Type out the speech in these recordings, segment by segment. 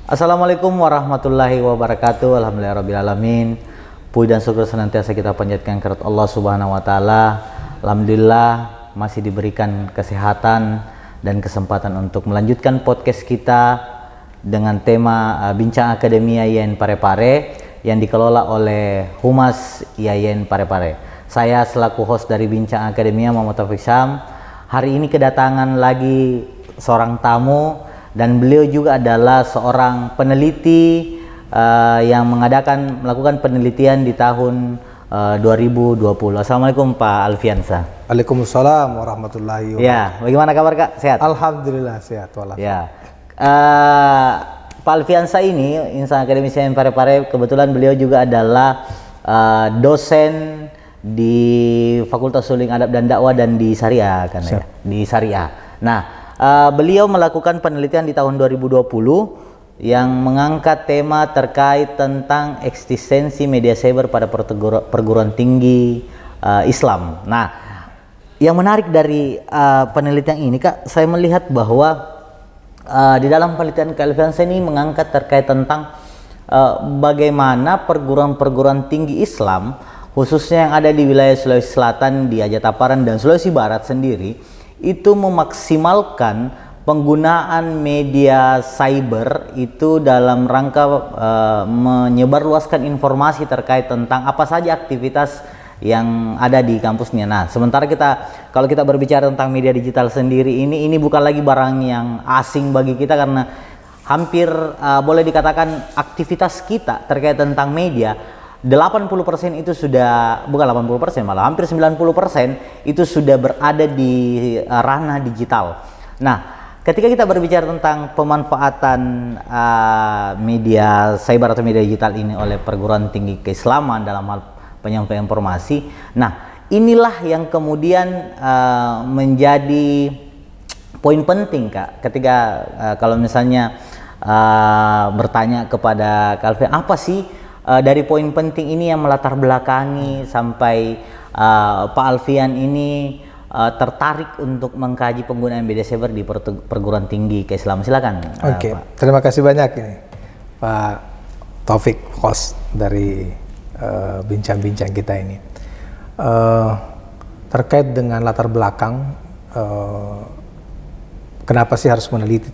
Assalamualaikum warahmatullahi wabarakatuh. Alhamdulillahirrabbilalamin. Puji dan syukur senantiasa kita panjatkan kepada Allah Subhanahu wa taala. Alhamdulillah masih diberikan kesehatan dan kesempatan untuk melanjutkan podcast kita dengan tema Bincang Akademia IAIN Parepare yang dikelola oleh Humas IAIN Parepare. Saya selaku host dari Bincang Akademia Muhammad Taufik Syam. Hari ini kedatangan lagi seorang tamu dan beliau juga adalah seorang peneliti yang melakukan penelitian di tahun 2020. Assalamualaikum Pak Alfiansa. Waalaikumsalam warahmatullahi wabarakatuh. Ya, bagaimana kabar Kak? Sehat? Alhamdulillah sehat walafiat. Ya, Pak Alfiansa ini Insan Akademi IAIN Parepare, kebetulan beliau juga adalah dosen di Fakultas Suling Adab dan Dakwah dan di Syariah kan ya? Di Syariah. Nah, beliau melakukan penelitian di tahun 2020 yang mengangkat tema terkait tentang eksistensi media cyber pada perguruan tinggi Islam. Nah, yang menarik dari penelitian ini Kak, saya melihat bahwa di dalam penelitian Kak Alfiansa ini mengangkat terkait tentang bagaimana perguruan-perguruan tinggi Islam khususnya yang ada di wilayah Sulawesi Selatan, di Ajataparan dan Sulawesi Barat sendiri itu memaksimalkan penggunaan media cyber itu dalam rangka menyebarluaskan informasi terkait tentang apa saja aktivitas yang ada di kampusnya. Nah, sementara kalau kita berbicara tentang media digital sendiri ini bukan lagi barang yang asing bagi kita karena hampir boleh dikatakan aktivitas kita terkait tentang media 80% itu sudah, bukan 80%, malah hampir 90% itu sudah berada di ranah digital. Nah, ketika kita berbicara tentang pemanfaatan media cyber atau media digital ini oleh perguruan tinggi keislaman dalam hal penyampaian informasi, nah inilah yang kemudian menjadi poin penting Kak, ketika kalau misalnya bertanya kepada Kak Alfian, apa sih dari poin penting ini yang melatar belakangi sampai Pak Alfian ini tertarik untuk mengkaji penggunaan media cyber di perguruan tinggi keislaman. Silakan. Oke, terima kasih banyak ini Pak Taufik, host dari bincang-bincang kita ini. Terkait dengan latar belakang, kenapa sih harus meneliti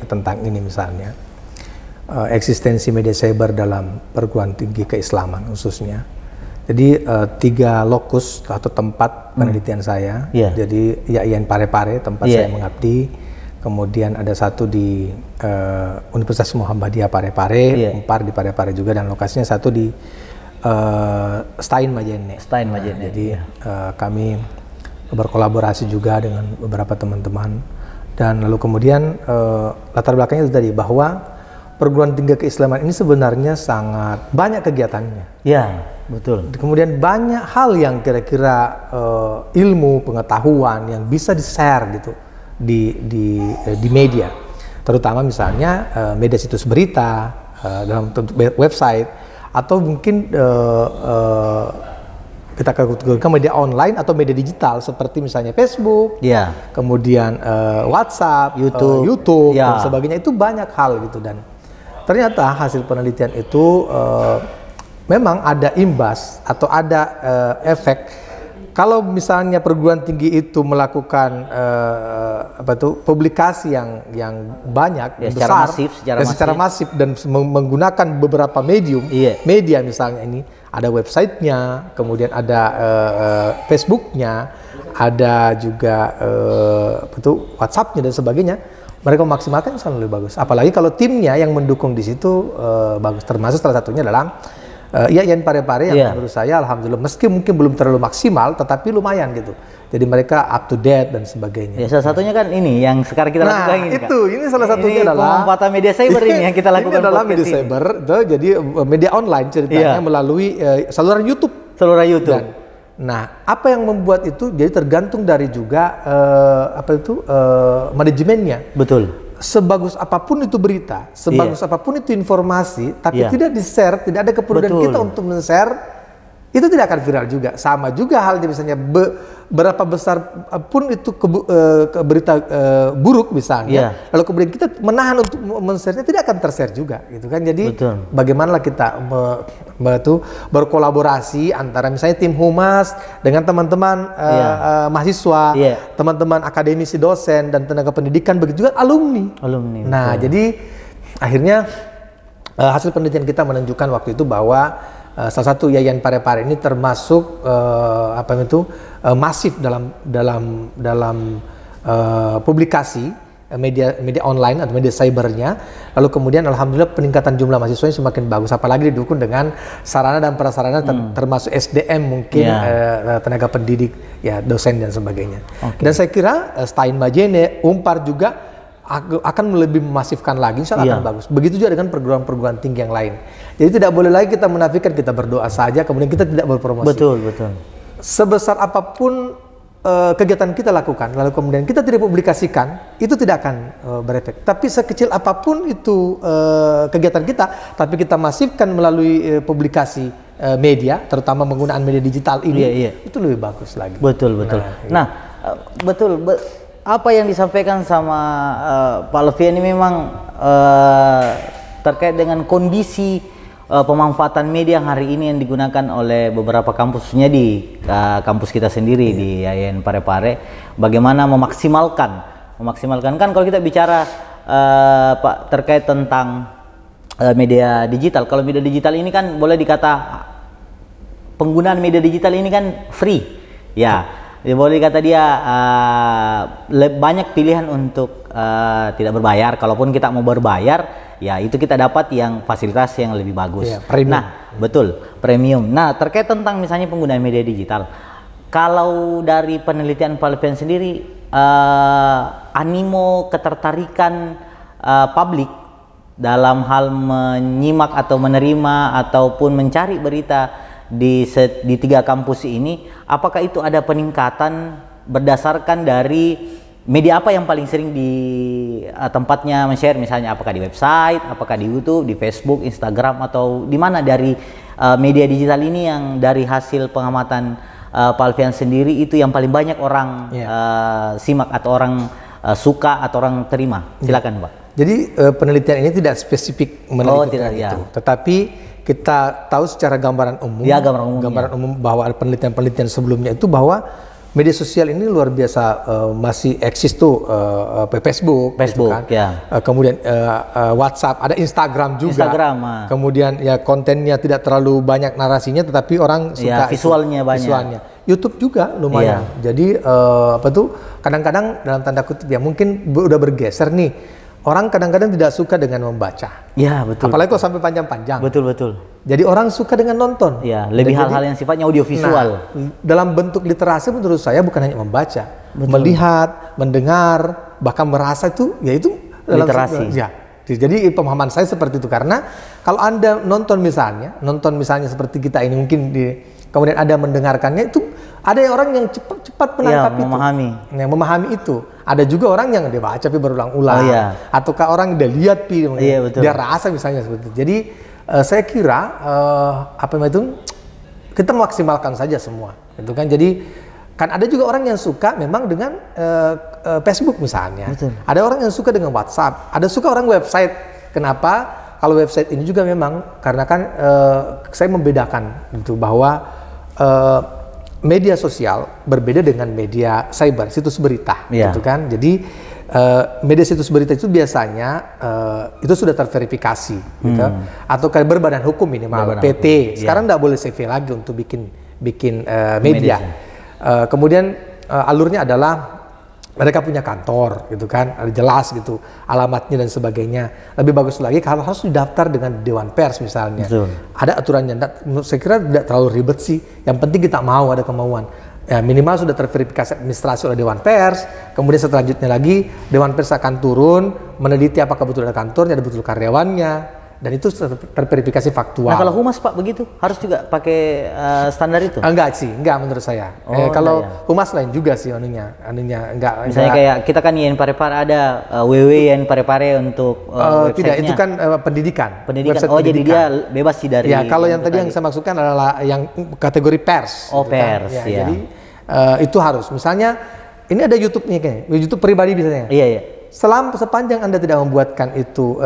tentang ini misalnya? Eksistensi media cyber dalam perguruan tinggi keislaman khususnya. Jadi 3 lokus atau tempat penelitian saya. Jadi IAIN Parepare tempat saya mengabdi. Kemudian ada satu di Universitas Muhammadiyah Parepare, Unpar di Parepare juga, dan lokasinya satu di Stein Majene. Jadi kami berkolaborasi juga dengan beberapa teman-teman, dan lalu kemudian latar belakangnya itu tadi bahwa perguruan tinggi keislaman ini sebenarnya sangat banyak kegiatannya. Ya, betul. Kemudian banyak hal yang kira-kira ilmu, pengetahuan yang bisa di-share gitu di media. Terutama misalnya media situs berita, dalam website, atau mungkin kita kategorikan media online atau media digital seperti misalnya Facebook, kemudian WhatsApp, YouTube dan sebagainya. Itu banyak hal gitu, dan ternyata hasil penelitian itu memang ada imbas atau ada efek kalau misalnya perguruan tinggi itu melakukan publikasi yang banyak, besar, secara masif dan menggunakan beberapa media misalnya ini ada websitenya, kemudian ada Facebooknya, ada juga WhatsAppnya dan sebagainya. Mereka memaksimalkan selalu lebih bagus. Apalagi kalau timnya yang mendukung di situ bagus. Termasuk salah satunya adalah IAIN Parepare yang menurut saya alhamdulillah meski mungkin belum terlalu maksimal, tetapi lumayan gitu. Jadi mereka up to date dan sebagainya. Salah satunya kan ini yang sekarang kita lakukan ini. Ini salah satunya adalah pemanfaatan media cyber ini yang kita lakukan. Ini adalah media cyber, jadi media online ceritanya melalui saluran YouTube. Nah, apa yang membuat itu jadi tergantung dari juga manajemennya. Betul. Sebagus apapun itu berita, sebagus apapun itu informasi, tapi tidak di-share, tidak ada kepedulian kita untuk men-share, itu tidak akan viral juga. Sama juga halnya misalnya berapa besar pun itu berita buruk misalnya, lalu kemudian kita menahan untuk men-share-nya, tidak akan ter-share juga gitu kan. Jadi bagaimana kita berkolaborasi antara misalnya tim humas dengan teman-teman mahasiswa, teman-teman akademisi, dosen dan tenaga pendidikan, begitu juga alumni. Nah, jadi akhirnya hasil penelitian kita menunjukkan waktu itu bahwa salah satu Yayan Parepare ini termasuk masif dalam publikasi media online atau media cybernya. Lalu kemudian alhamdulillah peningkatan jumlah mahasiswanya semakin bagus, apalagi didukung dengan sarana dan prasarana termasuk SDM mungkin, tenaga pendidik, ya dosen dan sebagainya. Dan saya kira Stein Majene, Unpar juga akan lebih memasifkan lagi, insya Allah akan bagus. Begitu juga dengan perguruan-perguruan tinggi yang lain. Jadi tidak boleh lagi kita menafikan, kita berdoa saja, kemudian kita tidak berpromosi. Betul. Sebesar apapun kegiatan kita lakukan, lalu kemudian kita tidak publikasikan, itu tidak akan berefek. Tapi sekecil apapun itu kegiatan kita, tapi kita masifkan melalui publikasi media, terutama menggunakan media digital ini, itu lebih bagus lagi. Betul. Nah, betul. Apa yang disampaikan sama Pak Lutfi ini memang terkait dengan kondisi pemanfaatan media yang hari ini yang digunakan oleh beberapa kampusnya di kampus kita sendiri di Yayan Parepare. Bagaimana memaksimalkan kan kalau kita bicara Pak terkait tentang media digital. Kalau media digital ini kan boleh dikata penggunaan media digital ini kan free, ya. Boleh dikata dia banyak pilihan untuk tidak berbayar. Kalaupun kita mau berbayar, ya itu kita dapat yang fasilitas yang lebih bagus. Nah, betul, premium. Nah, terkait tentang misalnya penggunaan media digital, kalau dari penelitian Pak Alfian sendiri, animo ketertarikan publik dalam hal menyimak atau menerima ataupun mencari berita di 3 kampus ini, apakah itu ada peningkatan berdasarkan dari media apa yang paling sering di tempatnya men-share, misalnya apakah di website, apakah di YouTube, di Facebook, Instagram, atau di mana dari media digital ini yang dari hasil pengamatan Pak Alfian sendiri itu yang paling banyak orang simak atau orang suka atau orang terima? Silakan Pak. Jadi penelitian ini tidak spesifik meneliti itu, tetapi kita tahu secara gambaran umum, gambaran umum bahwa penelitian-penelitian sebelumnya itu bahwa media sosial ini luar biasa masih eksis tuh, Facebook gitu kan. Kemudian WhatsApp, ada Instagram juga. Kemudian ya kontennya tidak terlalu banyak narasinya, tetapi orang suka visualnya banyak. YouTube juga lumayan. Jadi kadang-kadang dalam tanda kutip ya mungkin udah bergeser nih. Orang kadang-kadang tidak suka dengan membaca. Ya, betul. Apalagi kalau sampai panjang-panjang. Betul. Jadi orang suka dengan nonton. Ya, lebih hal-hal yang sifatnya audiovisual. Nah, dalam bentuk literasi menurut saya bukan hanya membaca, melihat, mendengar, bahkan merasa itu, yaitu literasi. Jadi pemahaman saya seperti itu, karena kalau Anda nonton misalnya seperti kita ini mungkin kemudian Anda mendengarkannya, itu ada orang yang cepat menangkap itu, memahami itu. Ada juga orang yang dia baca tapi berulang-ulang, ataukah orang dia lihat dia rasa misalnya seperti itu. Jadi saya kira kita maksimalkan saja semua, gitu kan. Jadi kan ada juga orang yang suka memang dengan Facebook misalnya, ada orang yang suka dengan WhatsApp, ada suka orang website. Kenapa? Kalau website ini juga memang karena kan saya membedakan itu bahwa media sosial berbeda dengan media cyber, situs berita, gitu kan. Jadi media situs berita itu biasanya itu sudah terverifikasi, gitu, atau kayak berbadan hukum minimal, PT. Sekarang nggak boleh CV lagi untuk bikin media. Kemudian alurnya adalah mereka punya kantor, gitu kan, jelas gitu alamatnya dan sebagainya. Lebih bagus lagi kalau harus didaftar dengan Dewan Pers misalnya. Ada aturannya. Saya kira tidak terlalu ribet sih. Yang penting kita mau, ada kemauan. Ya, minimal sudah terverifikasi administrasi oleh Dewan Pers. Kemudian selanjutnya lagi Dewan Pers akan turun meneliti apakah betul ada kantornya, ada betul karyawannya, dan itu terverifikasi faktual. Nah kalau humas Pak begitu harus juga pakai standar itu? Enggak menurut saya. Kalau humas lain juga sih anunya enggak. Misalnya kayak kita kan Yen Parepare ada WW Yen Parepare untuk tidak, itu kan pendidikan. Oh pendidikan. Jadi dia bebas sih dari. Ya kalau yang tadi yang saya maksudkan adalah yang kategori pers. Oh gitu pers. kan. Jadi itu harus. Misalnya ini ada YouTube-nya kayak YouTube pribadi misalnya. Iya. Sepanjang Anda tidak membuatkan itu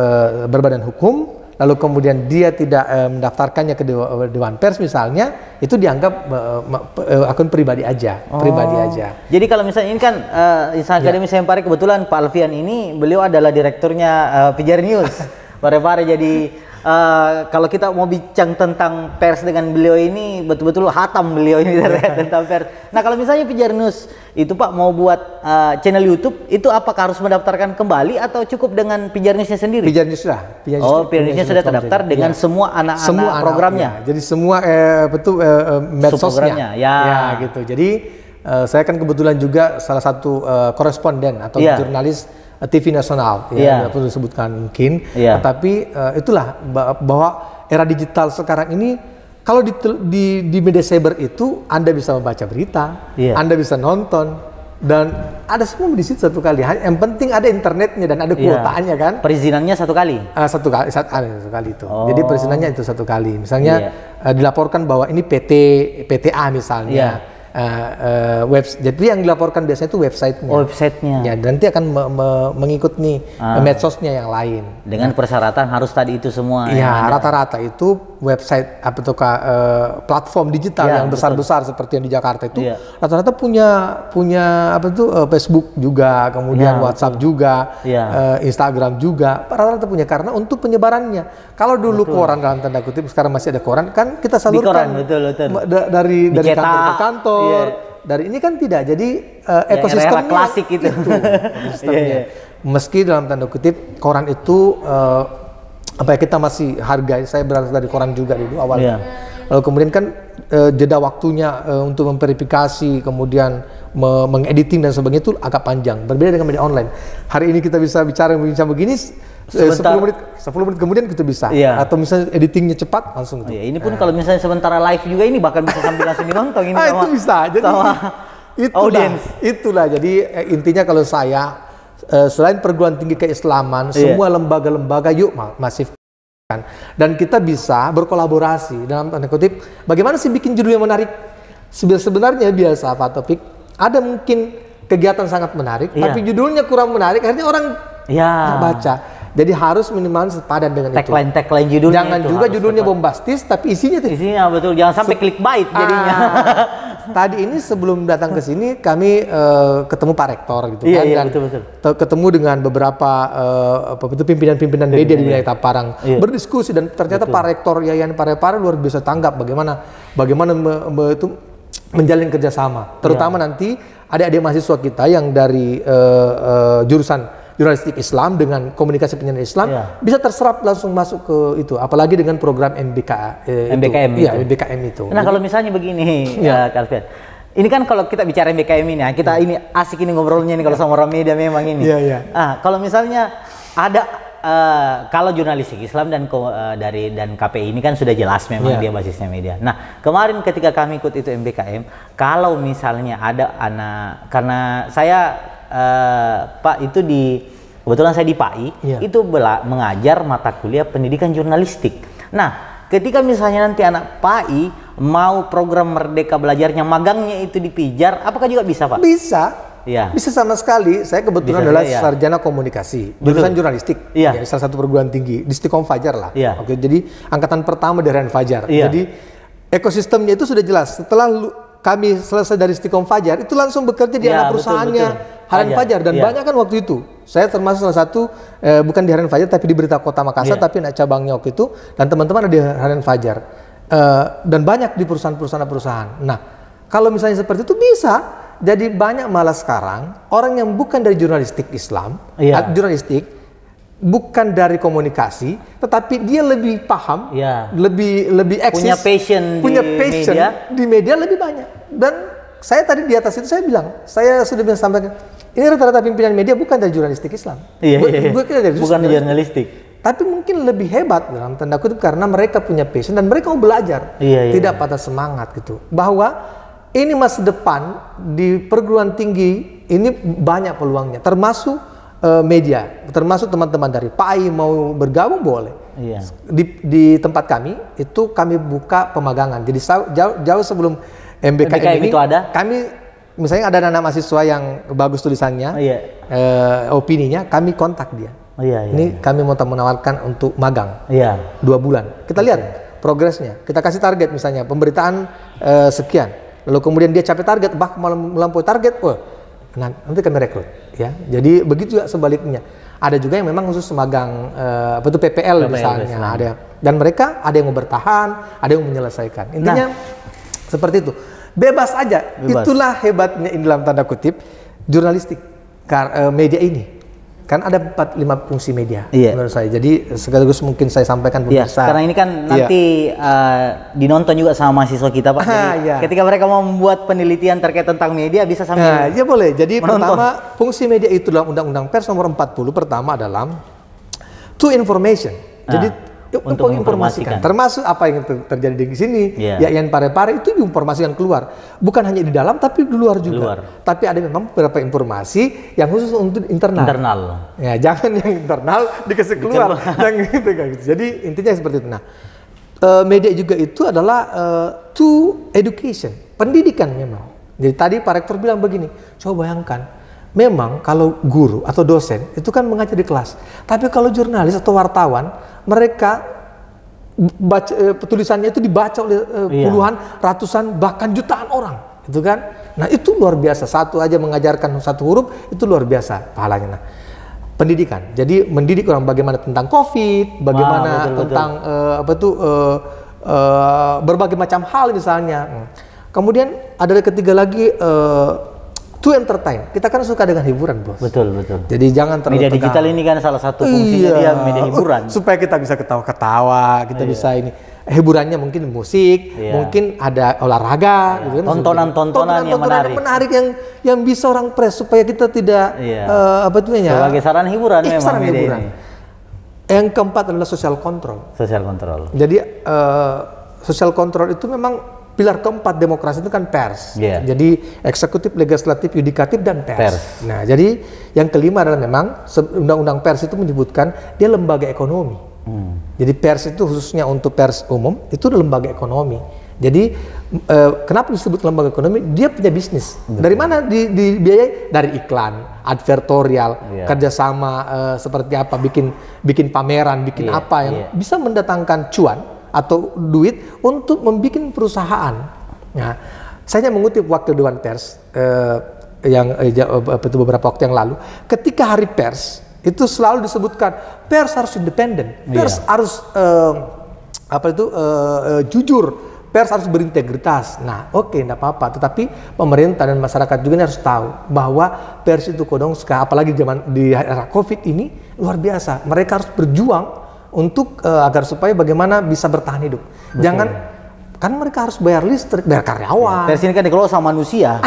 berbadan hukum, lalu kemudian dia tidak mendaftarkannya ke Dewan Pers misalnya, itu dianggap akun pribadi aja, Jadi kalau misalnya ini kan Insan Akademi Parepare kebetulan Pak Alfian ini beliau adalah direkturnya Pijar News Parepare. Jadi kalau kita mau bincang tentang pers dengan beliau ini betul-betul hatam beliau ini tentang pers. Nah kalau misalnya Pijar News itu Pak mau buat channel YouTube itu apakah harus mendaftarkan kembali atau cukup dengan Pijar Newsnya sendiri? Pijar News sudah. Pijar Newsnya sudah terdaftar dengan semua anak-anak programnya. Jadi semua medsosnya. Ya gitu. Jadi saya kan kebetulan juga salah satu koresponden atau jurnalis TV nasional, ya perlu disebutkan mungkin. Tapi itulah bahwa era digital sekarang ini, kalau di media cyber itu Anda bisa membaca berita, Anda bisa nonton, dan ada semua di situ satu kali. Yang penting ada internetnya dan ada kuotanya kan. Perizinannya satu kali? Satu kali itu. Jadi perizinannya itu satu kali. Misalnya dilaporkan bahwa ini PTA misalnya. Jadi yang dilaporkan biasanya itu websitenya. Ya, dan nanti akan mengikut nih medsosnya yang lain. Dengan persyaratan harus tadi itu semua. Iya, rata-rata itu website platform digital yang besar-besar seperti yang di Jakarta itu rata-rata punya Facebook juga, kemudian WhatsApp juga, Instagram juga, rata-rata punya karena untuk penyebarannya. Kalau dulu koran dalam tanda kutip, sekarang masih ada koran kan kita salurkan dari kantor ke kantor. Dari ini kan tidak, jadi ekosistemnya klasik itu. Meski dalam tanda kutip koran itu kita masih hargai, saya berasal dari koran juga dulu awalnya. Lalu kemudian kan jeda waktunya untuk memverifikasi, kemudian mengediting dan sebagainya itu agak panjang. Berbeda dengan media online. Hari ini kita bisa bicara begini, 10 menit kemudian kita bisa. Atau misalnya editingnya cepat langsung itu. Ini pun kalau misalnya sementara live juga ini bahkan bisa sambil langsung dinonton ini itu bisa. Jadi itulah. Jadi intinya kalau saya selain perguruan tinggi keislaman, semua lembaga-lembaga yuk masifkan. Dan kita bisa berkolaborasi dalam tanda kutip. Bagaimana sih bikin judul yang menarik? Sebenarnya biasa Pak Taufik, ada mungkin kegiatan sangat menarik, tapi judulnya kurang menarik, akhirnya orang baca. Jadi harus minimal sepadan dengan tagline judulnya. Jangan juga judulnya bombastis, tapi isinya betul. Jangan sampai clickbait jadinya. Tadi ini sebelum datang ke sini kami ketemu Pak Rektor gitu kan, dan betul. ketemu dengan beberapa pimpinan-pimpinan media di wilayah Taparang, berdiskusi, dan ternyata Pak Rektor Yayan Parepare luar biasa tanggap bagaimana itu menjalin kerjasama, terutama nanti adik-adik mahasiswa kita yang dari jurusan jurnalistik Islam dengan komunikasi penyiaran Islam bisa terserap langsung masuk ke itu, apalagi dengan program MBKM itu. Nah kalau misalnya begini Kak Alfian, ini kan kalau kita bicara MBKM ini, kita ini asik ini ngobrolnya ini kalau sama orang media memang ini. Kalau misalnya ada kalau jurnalistik Islam dan KPI ini kan sudah jelas memang dia basisnya media. Nah kemarin ketika kami ikut itu MBKM, kalau misalnya ada anak, karena saya Pak itu kebetulan saya di PAI itu mengajar mata kuliah pendidikan jurnalistik. Nah ketika misalnya nanti anak PAI mau program Merdeka Belajarnya magangnya itu di Pijar, apakah juga bisa Pak? Bisa sama sekali. Saya kebetulan adalah sarjana komunikasi, jurusan jurnalistik, salah satu perguruan tinggi di Istiqomah Fajar lah. Oke, jadi angkatan pertama dari Fajar. Jadi ekosistemnya itu sudah jelas. Setelah kami selesai dari Istiqomah Fajar, itu langsung bekerja di anak perusahaannya Harian Fajar, dan banyak kan waktu itu. Saya termasuk salah satu bukan di Harian Fajar tapi di Berita Kota Makassar, tapi anak cabangnya waktu itu, dan teman-teman ada di Harian Fajar. Dan banyak di perusahaan-perusahaan. Nah, kalau misalnya seperti itu bisa. Jadi banyak malah sekarang orang yang bukan dari jurnalistik Islam, jurnalistik, bukan dari komunikasi, tetapi dia lebih paham, lebih eksis, punya passion di media lebih banyak. Dan saya tadi di atas itu saya bilang, saya sudah sampaikan, ini rata-rata pimpinan media bukan dari jurnalistik Islam, bukan dari jurnalistik. tapi mungkin lebih hebat dalam tanda kutip karena mereka punya passion dan mereka mau belajar, tidak patah semangat gitu. Bahwa ini masa depan di perguruan tinggi ini banyak peluangnya, termasuk media, termasuk teman-teman dari PAI mau bergabung boleh. Di tempat kami itu kami buka pemagangan, jadi jauh sebelum MBKM ini itu ada? Kami misalnya ada anak mahasiswa yang bagus tulisannya, opininya, kami kontak dia. Ini kami mau menawarkan untuk magang 2 bulan. Kita lihat progresnya. Kita kasih target misalnya pemberitaan sekian. Lalu kemudian dia capai target, bahkan melampaui target, nanti kami rekrut. Ya, jadi begitu juga sebaliknya. Ada juga yang memang khusus magang PPL misalnya. Ada. Dan mereka ada yang mau bertahan, ada yang menyelesaikan. Intinya seperti itu. Bebas aja. Itulah hebatnya ini dalam tanda kutip jurnalistik media ini. Kan ada 4-5 fungsi media menurut saya. Jadi sekaligus mungkin saya sampaikan pemirsa. Karena ini kan nanti dinonton juga sama mahasiswa kita, Pak. Jadi ketika mereka mau membuat penelitian terkait tentang media bisa sambil ya boleh. Jadi pertama fungsi media itu dalam Undang-Undang Pers nomor 40 pertama adalah to information. Jadi untuk menginformasikan, termasuk apa yang terjadi di sini, yang pare-pare itu diinformasikan keluar, bukan hanya di dalam tapi di luar juga. Tapi ada memang beberapa informasi yang khusus untuk internal. Ya, jangan yang internal dikasih keluar, yang gitu. Jadi intinya seperti itu. Nah, media juga itu adalah to education, pendidikan memang. Jadi tadi Pak Rektor bilang begini, coba bayangkan. Memang kalau guru atau dosen itu kan mengajar di kelas, tapi kalau jurnalis atau wartawan mereka tulisannya itu dibaca oleh puluhan, ratusan, bahkan jutaan orang, itu kan? Nah itu luar biasa. Satu aja mengajarkan satu huruf itu luar biasa pahalanya. Nah, pendidikan, jadi mendidik orang bagaimana tentang COVID, bagaimana tentang berbagai macam hal misalnya. Kemudian ada ketiga lagi. To entertain, kita kan suka dengan hiburan, Bos. Betul. Jadi jangan terlalu media digital ini kan salah satu fungsinya dia media hiburan. Supaya kita bisa ketawa-ketawa, kita bisa ini. Hiburannya mungkin musik, mungkin ada olahraga, gitu kan. Tontonan yang menarik yang bisa orang press supaya kita tidak sebagai sarana hiburan memang media ini. Yang keempat adalah social control. Jadi social control itu memang pilar keempat demokrasi itu kan pers. Jadi eksekutif, legislatif, yudikatif dan pers. Nah, jadi yang kelima adalah memang undang-undang pers itu menyebutkan dia lembaga ekonomi. Jadi pers itu khususnya untuk pers umum itu lembaga ekonomi. Jadi kenapa disebut lembaga ekonomi? Dia punya bisnis. Dari mana dibiayai? Dari iklan, advertorial, kerjasama seperti apa, bikin pameran, bikin apa yang bisa mendatangkan cuan atau duit untuk membuat perusahaan. Nah, saya mengutip Wakil Dewan Pers beberapa waktu yang lalu, ketika Hari Pers itu selalu disebutkan pers harus independen, pers harus jujur, pers harus berintegritas. Nah, enggak apa-apa. Tetapi pemerintah dan masyarakat juga harus tahu bahwa pers itu apalagi di era COVID ini luar biasa. Mereka harus berjuang untuk agar supaya bagaimana bisa bertahan hidup. Jangan kan mereka harus bayar listrik, bayar karyawan. Pers ini kan dikelola sama manusia.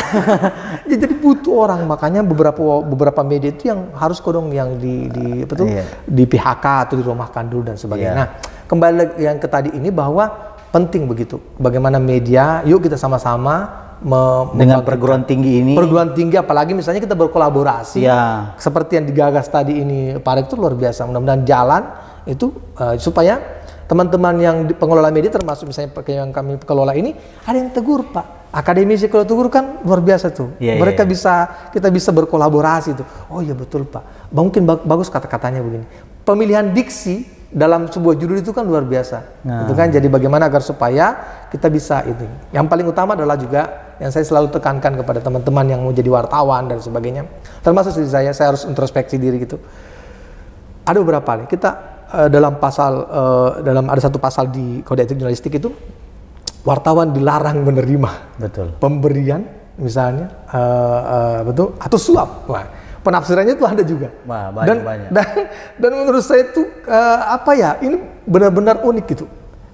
Jadi butuh orang, makanya beberapa media itu yang harus yang di PHK atau dirumahkan dulu dan sebagainya. Nah, kembali yang ke tadi ini bahwa penting begitu. Bagaimana media, yuk kita sama-sama dengan perguruan tinggi ini. Perguruan tinggi apalagi misalnya kita berkolaborasi. Seperti yang digagas tadi ini Pak Rektor luar biasa. Mudah-mudahan jalan itu supaya teman-teman yang pengelola media termasuk misalnya yang kami kelola ini ada yang tegur, Pak. Akademisi kalau tegur kan luar biasa tuh. Mereka kita bisa berkolaborasi tuh. Oh iya betul, Pak. Mungkin bagus kata-katanya begini. Pemilihan diksi dalam sebuah judul itu kan luar biasa. Itu kan jadi bagaimana agar supaya kita bisa itu. Yang paling utama adalah juga yang saya selalu tekankan kepada teman-teman yang mau jadi wartawan dan sebagainya. Termasuk saya harus introspeksi diri gitu. Ada beberapa nih kita dalam ada satu pasal di Kode Etik Jurnalistik itu wartawan dilarang menerima pemberian misalnya atau suap. Penafsirannya itu ada juga. Banyak. Dan menurut saya itu ini benar-benar unik gitu.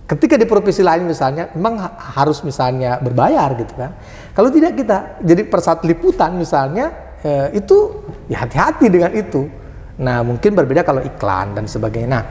Ketika di profesi lain misalnya memang harus misalnya berbayar gitu kan. Kalau tidak kita jadi persat liputan misalnya itu ya hati-hati dengan itu. Nah, mungkin berbeda kalau iklan dan sebagainya. Nah,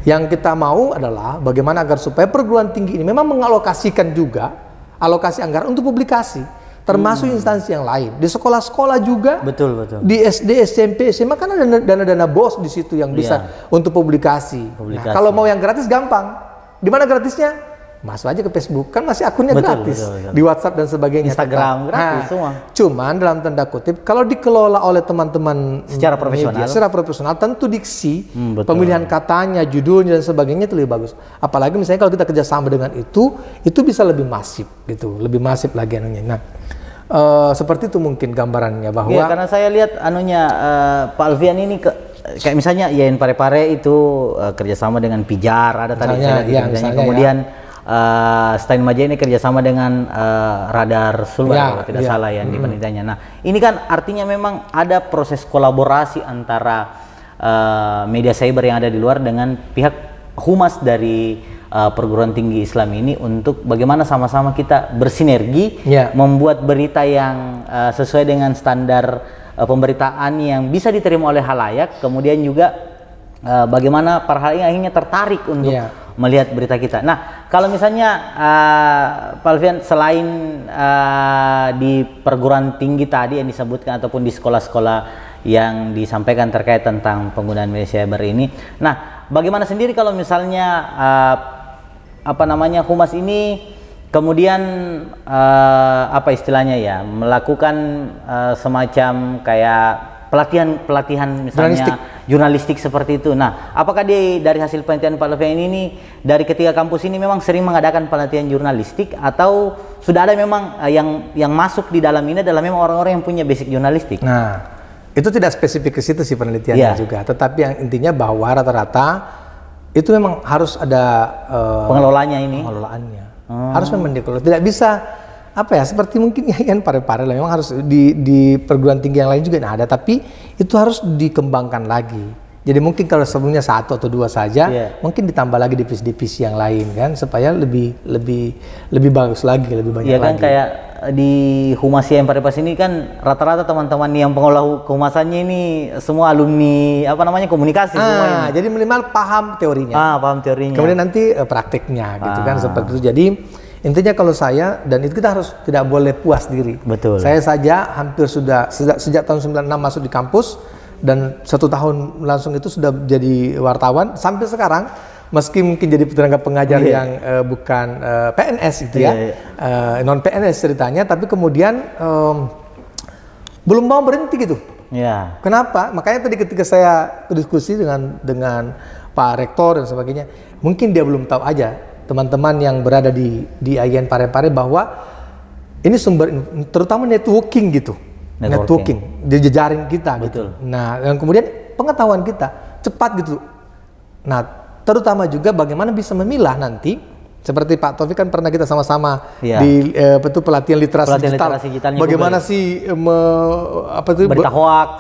Yang kita mau adalah bagaimana agar supaya perguruan tinggi ini memang mengalokasikan juga alokasi anggaran untuk publikasi, termasuk instansi yang lain. Di sekolah-sekolah juga, betul. di SD, SMP, SMA kan ada dana-dana BOS di situ yang bisa untuk publikasi. Nah, kalau mau yang gratis gampang. Di mana gratisnya? Masuk aja ke Facebook, kan masih akunnya gratis. Di WhatsApp dan sebagainya. Instagram gratis semua. Cuman dalam tanda kutip, kalau dikelola oleh teman-teman secara profesional, secara profesional, tentu diksi, pemilihan katanya, judulnya dan sebagainya itu lebih bagus. Apalagi misalnya kalau kita kerjasama dengan itu bisa lebih masif gitu, lebih masif lagi anunya. Nah, seperti itu mungkin gambarannya bahwa. Ya, karena saya lihat Pak Alfian ini kayak misalnya Yayan Parepare itu kerjasama dengan Pijar, ada tadi saya lihat kemudian. Stein Maja ini kerjasama dengan Radar Sulbar kalau tidak salah ya di penelitiannya. Nah, ini kan artinya memang ada proses kolaborasi antara media cyber yang ada di luar dengan pihak humas dari perguruan tinggi Islam ini untuk bagaimana sama-sama kita bersinergi membuat berita yang sesuai dengan standar pemberitaan yang bisa diterima oleh halayak, kemudian juga bagaimana para halayak akhirnya tertarik untuk melihat berita kita. Nah, kalau misalnya Pak Alfian selain di perguruan tinggi tadi yang disebutkan ataupun di sekolah-sekolah yang disampaikan terkait tentang penggunaan media cyber ini, nah bagaimana sendiri kalau misalnya humas ini kemudian apa istilahnya ya, melakukan semacam kayak pelatihan misalnya jurnalistik seperti itu. Nah, apakah dari hasil penelitian Pak Alfian ini dari ketiga kampus ini memang sering mengadakan pelatihan jurnalistik atau sudah ada memang yang masuk di dalam ini adalah memang orang-orang yang punya basic jurnalistik? Nah, itu tidak spesifik ke situ sih penelitiannya juga. Tetapi yang intinya bahwa rata-rata itu memang harus ada pengelolanya ini. Pengelolaannya. Harus memang dikelola. Tidak bisa seperti mungkin Yayan Parepare lah, memang harus di perguruan tinggi yang lain juga ada, tapi itu harus dikembangkan lagi. Jadi mungkin kalau sebelumnya 1 atau 2 saja, mungkin ditambah lagi divisi-divisi yang lain kan, supaya lebih bagus lagi, lebih banyak lagi. Iya kan, kayak di Humas Yayan Parepare ini kan rata-rata teman-teman yang pengelola kehumasannya ini semua alumni komunikasi semua. Jadi minimal paham teorinya. Paham teorinya. Kemudian nanti prakteknya gitu kan, seperti itu. Jadi intinya kalau saya, dan itu kita harus tidak boleh puas diri. Betul. Saya saja hampir sejak tahun 96 masuk di kampus, dan 1 tahun langsung itu sudah jadi wartawan sampai sekarang, meski mungkin jadi tenaga pengajar yang bukan PNS gitu non PNS ceritanya, tapi kemudian belum mau berhenti gitu. Kenapa? Makanya tadi ketika saya diskusi dengan Pak Rektor dan sebagainya, mungkin dia belum tahu aja teman-teman yang berada di Yayan Parepare bahwa ini sumber terutama networking gitu. Networking di jejaring kita. Betul. Gitu. Nah, dan kemudian pengetahuan kita cepat gitu. Nah, terutama juga bagaimana bisa memilah nanti, seperti Pak Taufik kan pernah kita sama-sama di pelatihan literasi digital. Bagaimana sih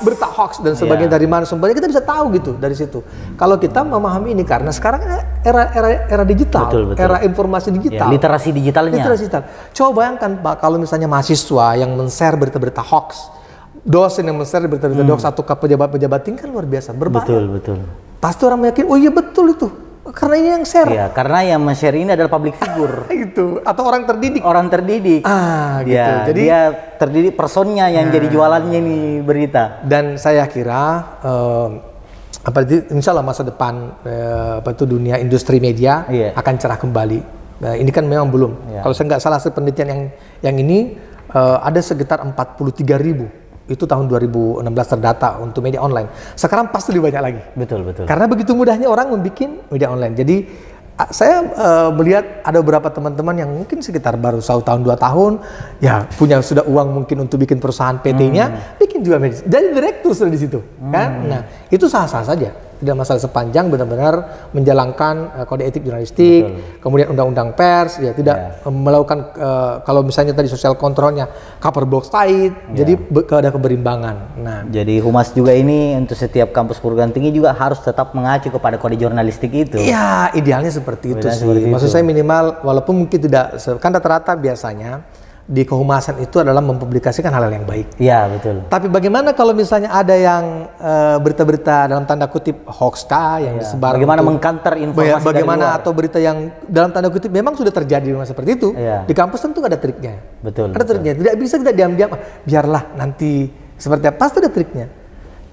berita hoax dan sebagainya, dari mana sumbernya, kita bisa tahu gitu dari situ. Kalau kita memahami ini, karena sekarang era digital, betul. Era informasi digital, literasi digitalnya. Coba bayangkan Pak, kalau misalnya mahasiswa yang men-share berita-berita hoax, dosen yang men-share berita-berita hoax, atau pejabat-pejabat tinggi, kan luar biasa berbahaya. Betul. Pasti orang meyakin, oh iya betul itu. Karena ini yang share. Iya, karena yang men-share ini adalah public figure. Gitu. Atau orang terdidik. Gitu. Jadi dia terdidik, personnya yang jadi jualannya ini berita. Dan saya kira insya Allah masa depan dunia industri media akan cerah kembali. Nah, ini kan memang belum. Kalau saya nggak salah, penelitian yang ini ada sekitar 43.000. Itu tahun 2016 terdata untuk media online. Sekarang pasti lebih banyak lagi. Betul. Karena begitu mudahnya orang membuat media online. Jadi saya melihat ada beberapa teman-teman yang mungkin sekitar baru 1 tahun 2 tahun, ya punya sudah uang mungkin untuk bikin perusahaan PT-nya, bikin juga media. Jadi direktur sudah di situ, kan? Nah, itu sah-sah saja. Tidak masalah sepanjang benar-benar menjalankan kode etik jurnalistik, kemudian undang-undang pers, tidak melakukan kalau misalnya tadi sosial kontrolnya cover box tight, jadi ada keberimbangan. Nah, jadi humas juga ini untuk setiap kampus perguruan tinggi juga harus tetap mengacu kepada kode jurnalistik itu. Iya, idealnya seperti itu sih. Maksud saya minimal, walaupun mungkin tidak, kan rata-rata biasanya di kehumasan itu adalah mempublikasikan hal-hal yang baik. Iya, betul. Tapi bagaimana kalau misalnya ada yang berita-berita dalam tanda kutip hoax yang disebar? Bagaimana mengkanter informasi bagaimana dari luar? Atau berita yang dalam tanda kutip memang sudah terjadi seperti itu. Iya. Di kampus tentu ada triknya. Betul. Ada triknya. Tidak bisa kita diam-diam. Biarlah nanti seperti apa. Pasti ada triknya.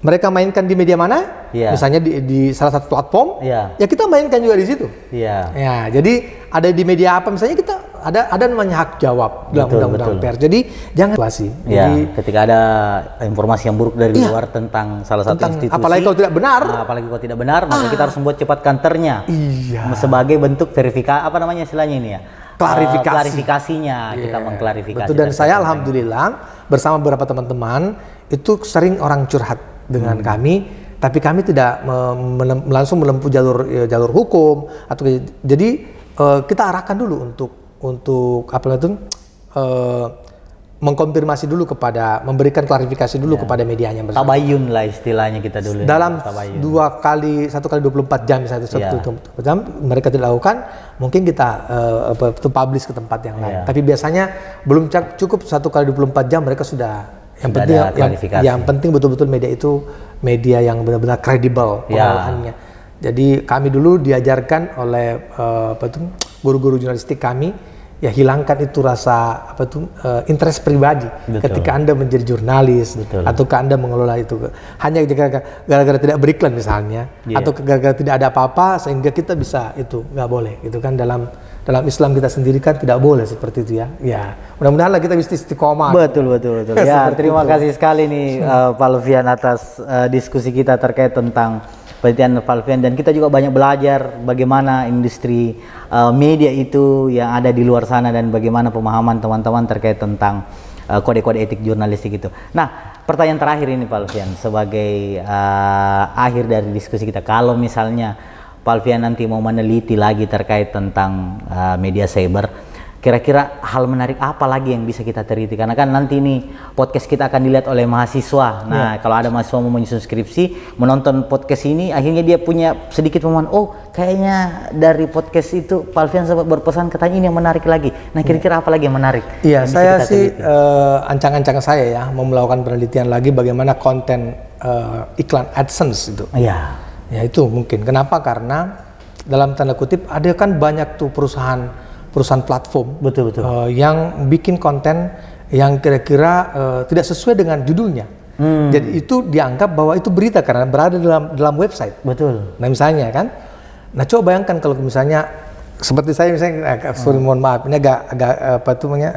Mereka mainkan di media mana? Iya. Misalnya di salah satu platform. Iya. Ya kita mainkan juga di situ. Iya. Ya, jadi ada di media apa misalnya kita ada namanya hak jawab dalam undang-undang pers. Jadi jangan situasi. Ya, ketika ada informasi yang buruk dari luar tentang salah satu institusi, apalagi kalau tidak benar, apalagi kalau tidak benar, maka kita harus membuat cepat counternya. Iya. Sebagai bentuk verifikasi, apa namanya istilahnya ini ya? Klarifikasinya, kita mengklarifikasi. Betul, dan saya alhamdulillah bersama beberapa teman-teman itu sering orang curhat dengan kami, tapi kami tidak langsung menempuh jalur hukum atau jadi kita arahkan dulu untuk apa itu mengkonfirmasi dulu memberikan klarifikasi dulu kepada medianya bersama. Tabayun lah istilahnya kita dulu. Dalam 1 kali 24 jam misalnya 1 jam mereka tidak lakukan, mungkin kita publish ke tempat yang lain. Tapi biasanya belum cukup 1 kali 24 jam mereka sudah yang penting betul-betul media itu media yang benar-benar kredibel pengolahannya. Jadi kami dulu diajarkan oleh guru-guru jurnalistik kami, ya hilangkan itu rasa interest pribadi. Ketika Anda menjadi jurnalis atau Anda mengelola itu hanya gara-gara tidak beriklan misalnya, atau gara-gara tidak ada apa-apa sehingga kita bisa itu nggak boleh gitu kan. Dalam Islam kita sendiri kan tidak boleh seperti itu ya. Ya, mudah-mudahan kita bisa istiqomah. Betul. Ya, terima kasih sekali nih Pak Alfian atas diskusi kita terkait tentang penelitian Pak Alfian, dan kita juga banyak belajar bagaimana industri media itu yang ada di luar sana dan bagaimana pemahaman teman-teman terkait tentang kode-kode etik jurnalistik itu. Nah, pertanyaan terakhir ini Pak Alfian sebagai akhir dari diskusi kita, kalau misalnya Pak Alfian nanti mau meneliti lagi terkait tentang media cyber, kira-kira hal menarik apa lagi yang bisa kita teliti? Karena kan nanti ini podcast kita akan dilihat oleh mahasiswa. Nah, kalau ada mahasiswa mau menyusun skripsi, menonton podcast ini, akhirnya dia punya sedikit pemahaman, oh kayaknya dari podcast itu Pak Alfian sempat berpesan katanya ini yang menarik lagi. Nah, kira-kira apa lagi yang menarik? Iya, saya sih ancang-ancang saya ya mau melakukan penelitian lagi bagaimana konten iklan AdSense itu. Iya. Ya itu mungkin. Kenapa? Karena dalam tanda kutip ada kan banyak tuh perusahaan platform yang bikin konten yang kira-kira tidak sesuai dengan judulnya. Jadi itu dianggap bahwa itu berita karena berada dalam website. Betul. Nah misalnya kan, nah coba bayangkan kalau misalnya seperti saya misalnya, sorry mohon maaf, ini agak apa itu namanya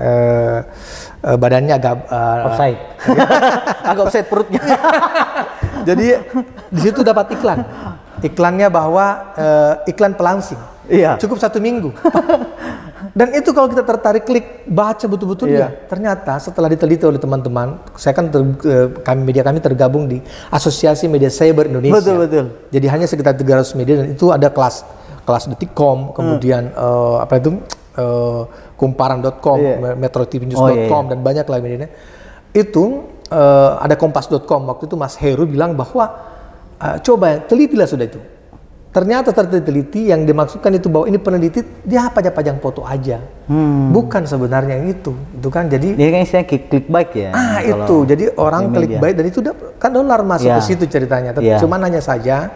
badannya agak offside, agak offside perutnya. Jadi di situ dapat iklannya bahwa iklan pelangsing. Iya. Cukup 1 minggu. Dan itu kalau kita tertarik klik baca betul-betul ya. Ternyata setelah diteliti oleh teman-teman, saya kan media kami tergabung di Asosiasi Media Cyber Indonesia. Betul. Jadi hanya sekitar 300 media dan itu ada kelas Detikcom, kemudian kumparan.com, metrotvnews.com dan banyak lah medianya. Itu ada kompas.com, waktu itu Mas Heru bilang bahwa coba telitilah sudah itu. Ternyata terteliti yang dimaksudkan itu bahwa ini peneliti dia pajang foto aja, bukan sebenarnya yang itu kan. Jadi kan istilahnya clickbait ya. Itu jadi orang clickbait dan itu kan dolar masuk ke situ ceritanya. Cuman hanya saja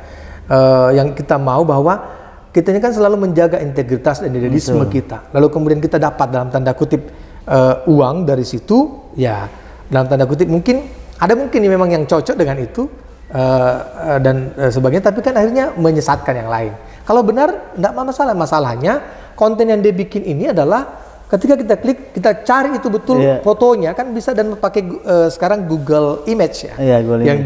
yang kita mau bahwa kita ini kan selalu menjaga integritas dan idealisme kita. Lalu kemudian kita dapat dalam tanda kutip uang dari situ, ya dalam tanda kutip mungkin memang yang cocok dengan itu. Dan sebagainya, tapi kan akhirnya menyesatkan yang lain. Kalau benar, tidak masalah. Masalahnya konten yang dia bikin ini adalah ketika kita klik, kita cari itu betul fotonya, kan bisa dan pakai sekarang Google Image ya, yang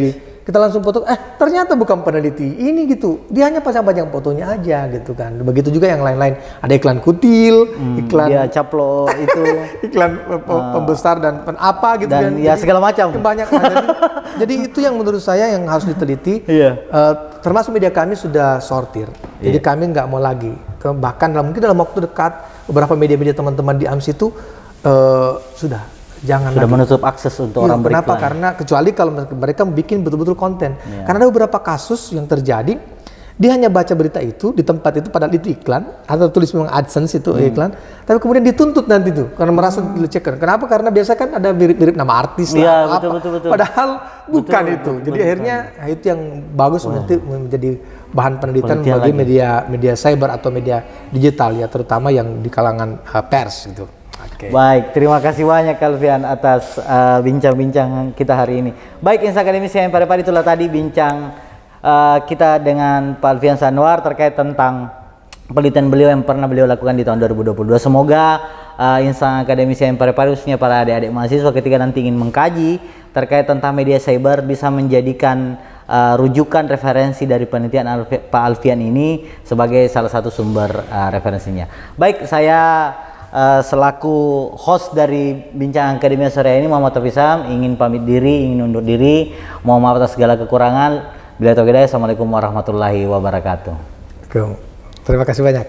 kita langsung foto, ternyata bukan peneliti ini gitu, dia hanya pasang-pasang fotonya aja gitu kan. Begitu juga yang lain-lain, ada iklan kutil, iklan caplo itu, iklan pembesar dan apa gitu dan ya segala macam. Banyak. Jadi itu yang menurut saya yang harus diteliti. Termasuk media kami sudah sortir, jadi kami nggak mau lagi. Bahkan mungkin dalam waktu dekat beberapa media-media teman-teman di AMS itu sudah menutup akses untuk orang beriklan. Kenapa? Karena kecuali kalau mereka bikin betul-betul konten. Karena ada beberapa kasus yang terjadi Dia hanya baca berita itu di tempat itu, padahal itu iklan atau tulis memang AdSense itu iklan, tapi kemudian dituntut nanti tuh karena merasa dilecehkan. Kenapa? Karena biasa kan ada mirip-mirip nama artis lah, betul. Padahal bukan itu. Jadi akhirnya itu yang bagus nanti menjadi bahan penelitian bagi media cyber atau media digital ya, terutama yang di kalangan pers gitu. Baik, terima kasih banyak Alfian atas bincang-bincang kita hari ini. Baik, Insan Akademisi yang pada itulah tadi bincang kita dengan Pak Alfian Sanwar terkait tentang penelitian beliau yang pernah beliau lakukan di tahun 2022. Semoga Insan Akademisi yang khususnya para adik-adik mahasiswa ketika nanti ingin mengkaji terkait tentang media cyber bisa menjadikan rujukan referensi dari penelitian Pak Alfian ini sebagai salah satu sumber referensinya. Baik, saya selaku host dari Bincang Akademia sore ini, Muhammad Tafisam, ingin pamit diri, ingin undur diri, mohon maaf atas segala kekurangan. Bila tauhid, assalamualaikum warahmatullahi wabarakatuh. Terima kasih banyak.